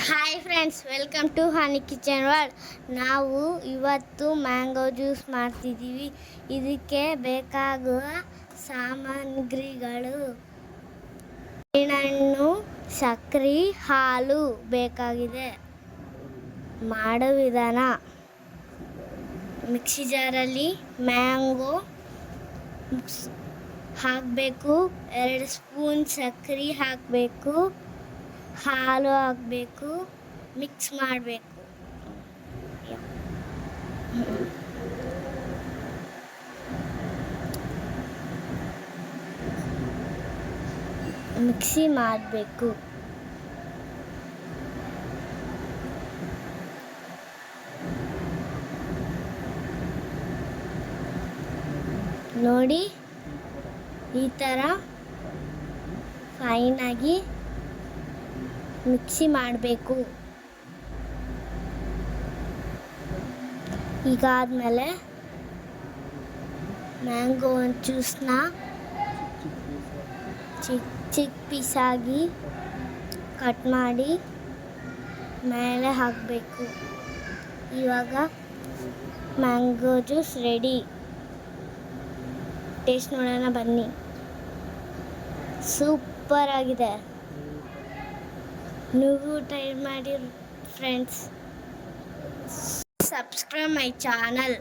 Hi friends, welcome to honey kitchen world. ನಾವು ಇವತ್ತು mango juice ಮಾಡ್ತಿದ್ದೀವಿ. ಇದಕ್ಕೆ ಬೇಕಾಗುವ ಸಾಮಗ್ರಿಗಳು: ಹಣ್ಣು, ಸಕ್ಕರೆ, ಹಾಲು ಬೇಕಾಗಿದೆ. ಮಾಡೋ ವಿಧಾನ: ಮಿಕ್ಸಿ ಜಾರಲ್ಲಿ ಮ್ಯಾಂಗೋ ಹಾಕಬೇಕು, 2 ಸ್ಪೂನ್ ಸಕ್ಕರೆ ಹಾಕಬೇಕು, ಹಾಲು ಹಾಕಬೇಕು, ಮಿಕ್ಸ್ ಮಾಡಬೇಕು. ಮಿಕ್ಸಿ ಮಾಡಬೇಕು. ನೋಡಿ, ಈ ಥರ ಫೈನಾಗಿ ಮಿಕ್ಸಿ ಮಾಡಬೇಕು. ಈಗಾದ್ಮೇಲೆ ಮ್ಯಾಂಗೋ ಜ್ಯೂಸ್ನ ಚಿಕ್ಕ ಪೀಸಾಗಿ ಕಟ್ ಮಾಡಿ ಮೇಲೆ ಹಾಕಬೇಕು. ಇವಾಗ ಮ್ಯಾಂಗೋ ಜ್ಯೂಸ್ ರೆಡಿ. ಟೇಸ್ಟ್ ನೋಡೋಣ ಬನ್ನಿ. ಸೂಪರ್ ಆಗಿದೆ. ನೀವು ಟ್ರೈ ಮಾಡಿ ಫ್ರೆಂಡ್ಸ್. Subscribe my channel.